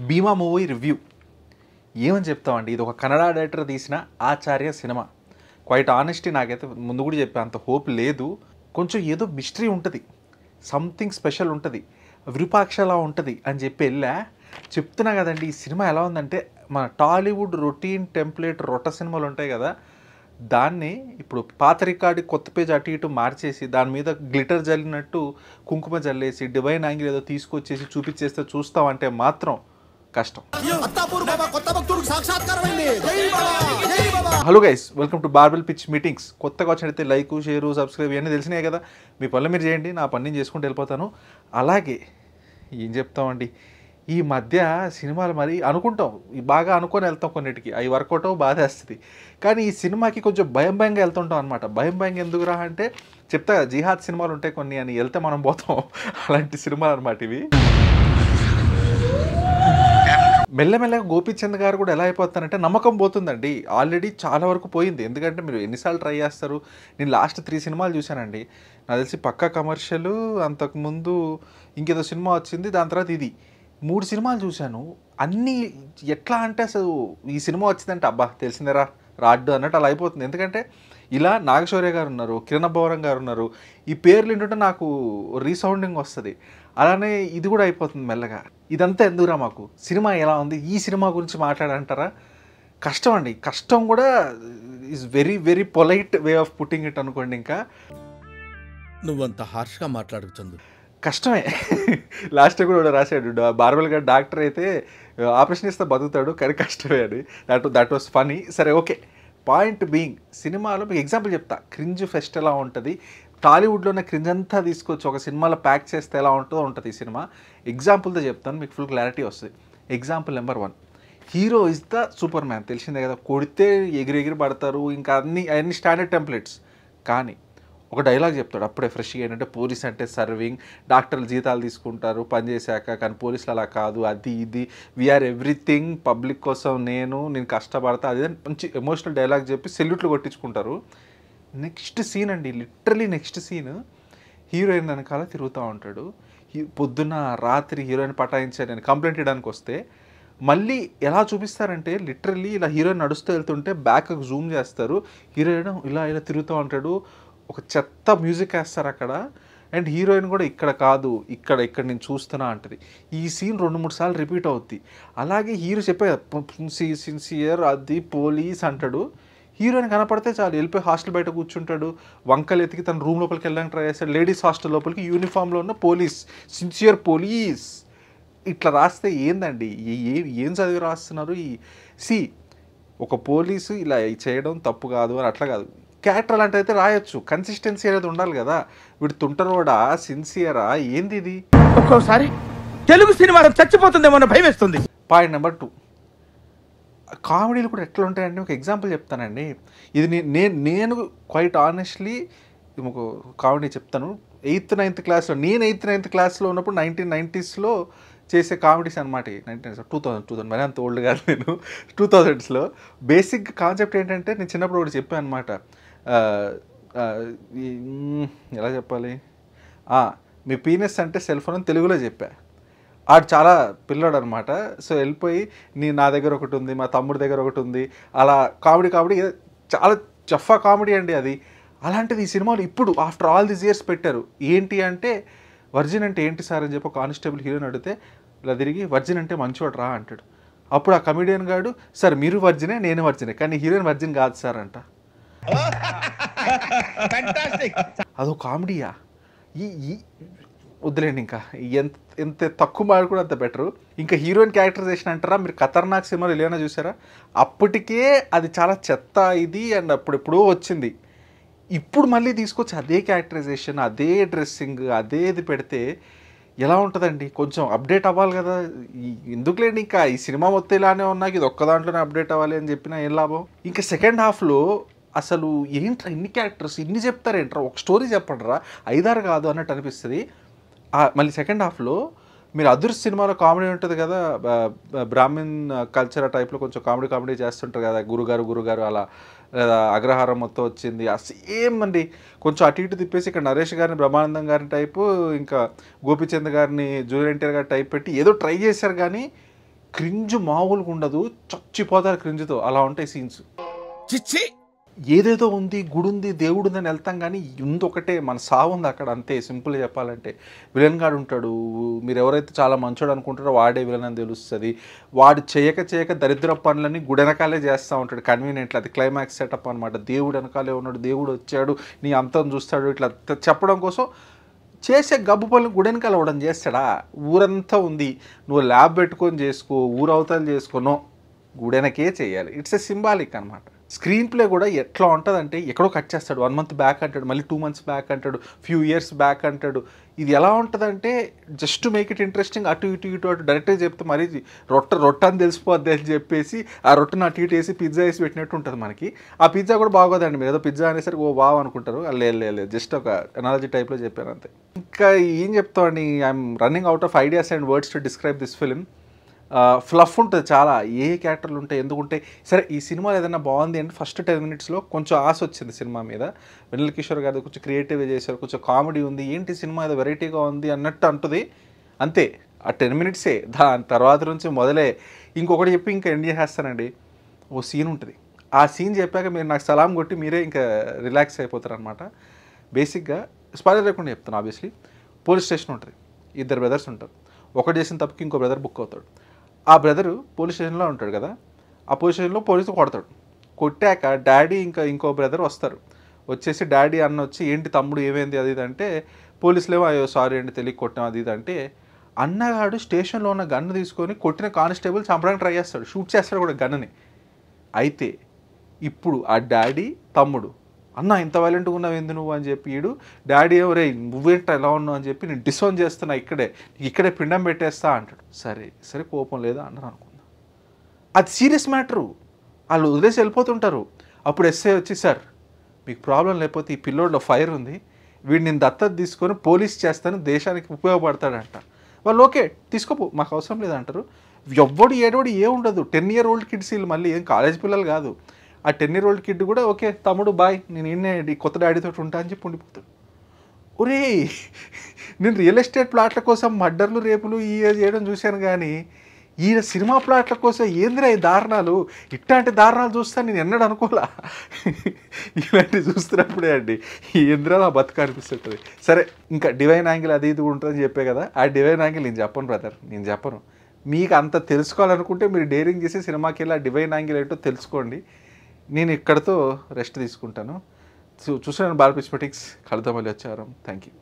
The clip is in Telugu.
భీమా మూవీ రివ్యూ ఏమని చెప్తామండి. ఇది ఒక కన్నడ డైరెక్టర్ తీసిన ఆచార్య సినిమా. క్వైట్ ఆనెస్టీ నాకైతే ముందు కూడా చెప్పా, అంత హోప్ లేదు. కొంచెం ఏదో మిస్టరీ ఉంటుంది, సంథింగ్ స్పెషల్ ఉంటుంది, విరూపాక్షలా ఉంటుంది అని చెప్పి వెళ్ళా. చెప్తున్నా కదండి, ఈ సినిమా ఎలా ఉందంటే మన టాలీవుడ్ రొటీన్ టెంప్లెట్ రొట్ట సినిమాలు ఉంటాయి కదా, దాన్ని ఇప్పుడు పాత రికార్డు కొత్త పేజ్ అటు ఇటు మార్చేసి దాని మీద గ్లిటర్ జల్లినట్టు కుంకుమ జల్లేసి డివైన్ యాంగిల్ ఏదో తీసుకొచ్చేసి చూపించేస్తే చూస్తామంటే మాత్రం కష్టం. Hello guys, welcome to barbell pitch meetings. కొత్తగా వచ్చినట్లయితే లైక్, షేరు, సబ్స్క్రైబ్ ఇవన్నీ తెలిసినాయి కదా. మీ పనులు మీరు చేయండి, నా పని నేను చేసుకుంటూ వెళ్ళిపోతాను. అలాగే ఏం చెప్తామండి, ఈ మధ్య సినిమాలు మరి అనుకుంటాం, బాగా అనుకొని వెళ్తాం, కొన్నిటికి అవి వర్కౌట్ బాధేస్తుంది. కానీ ఈ సినిమాకి కొంచెం భయంగా వెళ్తుంటాం అనమాట. భయంగా ఎందుకురా అంటే చెప్తా, జిహాద్ సినిమాలు ఉంటాయి కొన్ని అని వెళ్తే మనం పోతాం, అలాంటి సినిమాలు అనమాట ఇవి. మెల్లమెల్లగా గోపీచంద్ గారు కూడా ఎలా అయిపోతారంటే నమ్మకం పోతుందండి. ఆల్రెడీ చాలా వరకు పోయింది. ఎందుకంటే మీరు ఎన్నిసార్లు ట్రై చేస్తారు. నేను లాస్ట్ 3 సినిమాలు చూశానండి. నాకు తెలిసి పక్కా కమర్షియల్, అంతకుముందు ఇంకేదో సినిమా వచ్చింది, దాని తర్వాత ఇది 3 సినిమాలు చూశాను. అన్నీ ఎట్లా అంటే అసలు ఈ సినిమా వచ్చిందంటే అబ్బా తెలిసిందేరా రాడ్డు అన్నట్టు అలా అయిపోతుంది. ఎందుకంటే ఇలా నాగశౌర్య గారు ఉన్నారు, కిరణ్ అబ్బవరం గారు ఉన్నారు, ఈ పేర్లు ఏంటంటే నాకు రీసౌండింగ్ వస్తుంది. అలానే ఇది కూడా అయిపోతుంది మెల్లగా. ఇదంతా ఎందుకురా మాకు, సినిమా ఎలా ఉంది, ఈ సినిమా గురించి మాట్లాడంటారా? కష్టం అండి, కష్టం కూడా is very very polite way of putting it అనుకోండి. ఇంకా నువ్వంత హార్ష్గా మాట్లాడుతుంది కష్టమే. లాస్ట్ కూడా రాశాడు, బార్బెల్ గారు డాక్టర్ అయితే ఆపరేషన్ ఇస్తే బతుకుతాడు కానీ కష్టమే అని. That was funny. సరే ఓకే, పాయింట్ బీయింగ్, సినిమాలో మీకు ఎగ్జాంపుల్ చెప్తా. క్రింజ్ ఫెస్ట్ ఎలా ఉంటుంది, టాలీవుడ్లోనే క్రింజ్ అంతా తీసుకొచ్చి ఒక సినిమాలో ప్యాక్ చేస్తే ఎలా ఉంటుందో ఉంటుంది ఈ సినిమా. ఎగ్జాంపుల్తో చెప్తాను, మీకు ఫుల్ క్లారిటీ వస్తుంది. Example number 1, hero is the super man. తెలిసిందే కదా, కొడితే ఎగిరి పడతారు, ఇంకా అన్ని స్టాండర్డ్ టెంప్లెట్స్. కానీ ఒక డైలాగ్ చెప్తాడు అప్పుడే ఫ్రెష్గా, ఏంటంటే పోలీస్ అంటే సర్వింగ్, డాక్టర్లు జీతాలు తీసుకుంటారు పని చేశాక, కానీ పోలీసులు అలా కాదు, అది ఇది, వీఆర్ ఎవ్రీథింగ్, పబ్లిక్ కోసం నేను కష్టపడతా, అదే మంచి ఎమోషనల్ డైలాగ్ చెప్పి సెల్యూట్లు కొట్టించుకుంటారు. నెక్స్ట్ సీన్ అండి, లిటరలీ నెక్స్ట్ సీన్, హీరోయిన్ వెనకాల తిరుగుతూ ఉంటాడు. పొద్దున్న రాత్రి హీరోయిన్ పటాయించారు నేను కంప్లైంట్ ఇవ్వడానికి వస్తే, మళ్ళీ ఎలా చూపిస్తారంటే లిటరలీ ఇలా హీరోయిన్ నడుస్తూ వెళ్తుంటే బ్యాక్ జూమ్ చేస్తారు, హీరోయిన్ ఇలా తిరుగుతూ ఉంటాడు, ఒక చెత్త మ్యూజిక్ వేస్తారు అక్కడ, అండ్ హీరోయిన్ కూడా ఇక్కడ కాదు ఇక్కడ నేను చూస్తున్నా అంటది. ఈ సీన్ 2-3 సార్లు రిపీట్ అవుద్ది. అలాగే హీరో చెప్పే సిన్సియర్ అది పోలీస్ అంటాడు, హీరోయిన్ కనపడితే చాలు వెళ్ళిపోయి హాస్టల్ బయట కూర్చుంటాడు, వంకలు ఎతికి తన రూమ్ లోపలికి వెళ్ళడానికి ట్రై చేస్తాడు. లేడీస్ హాస్టల్ లోపలికి యూనిఫామ్లో ఉన్న పోలీస్, సిన్సియర్ పోలీస్ ఇట్లా రాస్తే ఏందండి, ఏం చదివి రాస్తున్నారు? ఒక పోలీసు ఇలా చేయడం తప్పు కాదు అని అట్లా కాదు, క్యారెక్టర్ అలాంటి అయితే రాయొచ్చు, కన్సిస్టెన్సీ అనేది ఉండాలి కదా. వీడు తుంటరోడా సిన్సియరా ఏంది ఇది? ఒక్కోసారి తెలుగు సినిమా చచ్చిపోతుందేమో భయం వేస్తుంది. పాయింట్ నెంబర్ 2, కామెడీలు కూడా ఎట్లా ఉంటాయండి. ఒక ఎగ్జాంపుల్ చెప్తానండి. ఇది నేను క్వైట్ ఆనెస్ట్లీ ఒక కామెడీ చెప్తాను. 8th 9th క్లాస్లో, నేను 8th 9th క్లాస్లో ఉన్నప్పుడు 1990sలో చేసే కామెడీస్ అనమాట. 2000 మరి అంత ఓల్డ్ కాదు నేను, 2000sలో బేసిక్ కాన్సెప్ట్ ఏంటంటే, నేను చిన్నప్పుడు ఒకటి చెప్పాను అనమాట. ఎలా చెప్పాలి, మీ పీనస్ అంటే సెల్ ఫోన్ అని తెలుగులో చెప్పా. ఆడు చాలా పిల్లాడు అనమాట. సో వెళ్ళిపోయి నా దగ్గర ఒకటి ఉంది, మా తమ్ముడి దగ్గర ఒకటి ఉంది, అలా కామెడీ చాలా చఫా కామెడీ అండి అది. అలాంటిది ఈ సినిమాలు ఇప్పుడు ఆఫ్టర్ ఆల్ దీస్ ఇయర్స్ పెట్టారు. ఏంటి అంటే, వర్జిన్ అంటే ఏంటి సార్ అని చెప్పి కానిస్టేబుల్ హీరోని అడిగితే ఇలా తిరిగి వర్జిన్ అంటే మంచివాడు రా అంటాడు. అప్పుడు ఆ కమెడియన్ గాడు, సార్ మీరు వర్జినే నేను వర్జినే కానీ హీరోయిన్ వర్జిన్ కాదు సార్ అంట. అదో కామెడీయా? ఈ వద్దులేండి, ఇంకా ఎంత తక్కువ మాట కూడా అంత బెటరు. ఇంకా హీరోయిన్ క్యారెక్టరైజేషన్ అంటారా, మీరు ఖతర్నాక్ సినిమాలు ఏమైనా చూసారా? అప్పటికే అది చాలా చెత్త ఇది, అండ్ అప్పుడెప్పుడో వచ్చింది. ఇప్పుడు మళ్ళీ తీసుకొచ్చి అదే క్యారెక్టరైజేషన్, అదే డ్రెస్సింగ్, అదే ఇది పెడితే ఎలా ఉంటుందండి? కొంచెం అప్డేట్ అవ్వాలి కదా. ఎందుకులేండి, ఇంకా ఈ సినిమా మొత్తం ఇలానే ఉన్నాక ఇది ఒక్క దాంట్లోనే అప్డేట్ అవ్వాలి అని చెప్పినా ఏం లాభం? ఇంకా సెకండ్ హాఫ్లో అసలు ఏంట్రా ఇన్ని క్యారెక్టర్స్ ఇన్ని చెప్తారేంట్రా, ఒక స్టోరీ చెప్పండిరా, 5-6 కాదు అన్నట్టు అనిపిస్తుంది. మళ్ళీ సెకండ్ హాఫ్లో మీరు అదృశ్య సినిమాలో కామెడీ ఉంటుంది కదా, బ్రాహ్మిన్ కల్చర్ టైప్లో కొంచెం కామెడీ చేస్తుంటారు కదా, గురుగారు అలా, లేదా అగ్రహారం మొత్తం వచ్చింది, సేమ్ అండి. కొంచెం అటు ఇటు తిప్పేసి ఇక్కడ నరేష్ గారిని బ్రహ్మానందం గారి టైపు, ఇంకా గోపీచంద్ గారిని జూనియర్ ఎన్టీఆర్ గారి టైప్ పెట్టి ఏదో ట్రై చేశారు. కానీ క్రింజ్ మామూలుగా ఉండదు, చచ్చిపోతారు క్రింజ్తో, అలా ఉంటాయి సీన్స్. చిచ్చి ఏదేదో ఉంది, గుడి ఉంది, దేవుడు ఉందని వెళ్తాం, కానీ ఉంది ఒకటే, మన సావు ఉంది అక్కడ, అంతే. సింపుల్గా చెప్పాలంటే విలన్ గాడు ఉంటాడు, మీరు ఎవరైతే చాలా మంచోడు అనుకుంటారో వాడే విలన్ అని తెలుస్తుంది. వాడు చేయక దరిద్ర పనులని గుడి వెనకాలే చేస్తూ ఉంటాడు కన్వీనియంట్లు. అది క్లైమాక్స్ సెటప్ అనమాట. దేవుడు వెనకాలే ఉన్నాడు, దేవుడు వచ్చాడు, నీ అంతం చూస్తాడు, ఇట్లా చెప్పడం కోసం చేసే గబ్బు పనులు గుడి వెనకాల ఇవ్వడం చేస్తాడా? ఊరంతా ఉంది, నువ్వు ల్యాబ్ పెట్టుకొని చేసుకో, ఊరవతలు చేసుకోనో, గుడెనకే చేయాలి. ఇట్స్ ఎ సింబాలిక్ అనమాట. స్క్రీన్ ప్లే కూడా ఎట్లా ఉంటుందంటే ఎక్కడో కట్ చేస్తాడు, 1 month బ్యాక్ అంటాడు, మళ్ళీ 2 months బ్యాక్ అంటాడు, ఫ్యూ ఇయర్స్ బ్యాక్ అంటాడు. ఇది ఎలా ఉంటుందంటే just to make it interesting, అటు డైరెక్ట్గా చెప్తే మరీ రొట్ట అని తెలిసిపోద్ది అని చెప్పేసి ఆ రొట్టెని అటు ఇటు వేసి పిజ్జా వేసి పెట్టినట్టు ఉంటుంది మనకి. ఆ పిజ్జా కూడా బాగోదండి, మీరు ఏదో పిజ్జా అనేసరికి ఓ బాగా అనుకుంటారు. లేదు, జస్ట్ ఒక ఎనాలజీ టైప్లో చెప్పాను అంతే. ఇంకా ఏం చెప్తామండి, I'm running out of ideas and words to describe this film. Fluff ఉంటుంది చాలా, ఏ క్యారెక్టర్లు ఉంటాయి, ఎందుకుంటే సరే ఈ సినిమాలో ఏదైనా బాగుంది అంటే ఫస్ట్ 10 minutesలో కొంచెం ఆశ వచ్చింది సినిమా మీద. వెన్నెల కిషోర్ గారు కొంచెం క్రియేటివ్గా చేశారు, కొంచెం కామెడీ ఉంది, ఏంటి సినిమా ఏదో వెరైటీగా ఉంది అన్నట్టు అంటుంది అంతే. ఆ 10 minutesే, దాని తర్వాత నుంచి మొదలే ఇంకొకటి చెప్పి ఇంకా ఎండ్ చేసేస్తానండి. ఓ సీన్ ఉంటుంది, ఆ సీన్ చెప్పాక మీరు నాకు సలాం కొట్టి మీరే ఇంకా రిలాక్స్ అయిపోతారు అనమాట. బేసిక్గా స్పాయిలర్ లేకుండా చెప్తాను. ఆబ్వియస్లీ పోలీస్ స్టేషన్ ఉంటుంది, 2 brothers ఉంటారు. ఒకటి చేసిన తప్పుకి ఇంకో బ్రదర్ బుక్ అవుతాడు. ఆ బ్రదరు పోలీస్ స్టేషన్లో ఉంటాడు కదా, ఆ పోలీస్ స్టేషన్లో పోలీసు కొడతాడు. కొట్టాక డాడీ ఇంకో బ్రదర్ వస్తారు. వచ్చేసి డాడీ అన్న వచ్చి ఏంటి తమ్ముడు ఏమైంది అది ఇది అంటే, పోలీసులేమో అయ్యో సారీ అండి తెలియక కొట్టాం అది ఇది అంటే, అన్నగాడు స్టేషన్లో ఉన్న గన్ను తీసుకొని కొట్టిన కానిస్టేబుల్ చంపడానికి ట్రై చేస్తాడు, షూట్ చేస్తాడు కూడా గన్నుని. అయితే ఇప్పుడు ఆ డాడీ తమ్ముడు అన్న ఇంత వైలెంట్గా ఉన్నావు ఏంది నువ్వు అని చెప్పి, ఈడు డాడీ ఎవరే నువ్వేంట ఎలా ఉన్నావు అని చెప్పి, నేను డిసోన్ చేస్తున్నా, ఇక్కడే పిండం పెట్టేస్తా అంటాడు. సరే కోపం లేదా అన్నారు అనుకుందాం, అది సీరియస్ మ్యాటరు, వాళ్ళు వదిలేసి వెళ్ళిపోతుంటారు. అప్పుడు ఎస్ఐ వచ్చి సార్ మీకు ప్రాబ్లం లేకపోతే ఈ పిల్లోడ్లో ఫైర్ ఉంది, వీడిని నేను దత్తత తీసుకొని పోలీస్ చేస్తాను, దేశానికి ఉపయోగపడతాడంట. వాళ్ళు ఓకే తీసుకోపో మాకు అవసరం లేదంటారు. ఎవ్వడు ఏడోడు ఉండదు, 10-year-old కిడ్స్ వీళ్ళు, మళ్ళీ ఏం కాలేజ్ పిల్లలు కాదు. ఆ 10-year-old కిడ్ కూడా ఓకే తమ్ముడు బాయ్ నేను ఈయనే కొత్త డాడీతో ఉంటా అని చెప్పి ఉండిపోతాడు. ఒరే నేను రియల్ ఎస్టేట్ ప్లాట్ల కోసం మర్డర్లు రేపులు చేయడం చూశాను, కానీ ఈయన సినిమా ప్లాట్ల కోసం ఏందిరా ఈ దారుణాలు, ఇట్లాంటి దారుణాలు చూస్తాను నేను ఎన్నడూ అనుకోలే. ఇలాంటివి చూస్తున్నప్పుడే అండి ఏందిరా నా బతుకు అనిపిస్తుంటుంది. సరే ఇంకా డివైన్ యాంగిల్ అది ఇది ఉంటుందని చెప్పే కదా, ఆ డివైన్ యాంగిల్ నేను చెప్పను బ్రదర్, నేను చెప్పను. మీకు అంత తెలుసుకోవాలనుకుంటే మీరు డేరింగ్ చేసి సినిమాకి వెళ్ళి ఆ డివైన్ యాంగిల్ ఏంటో తెలుసుకోండి. నేను ఇక్కడితో రెస్ట్ తీసుకుంటాను. చూసాను బాలపిచ్మెటిక్స్, కలుద్దాం మళ్ళీ వచ్చారు. Thank you.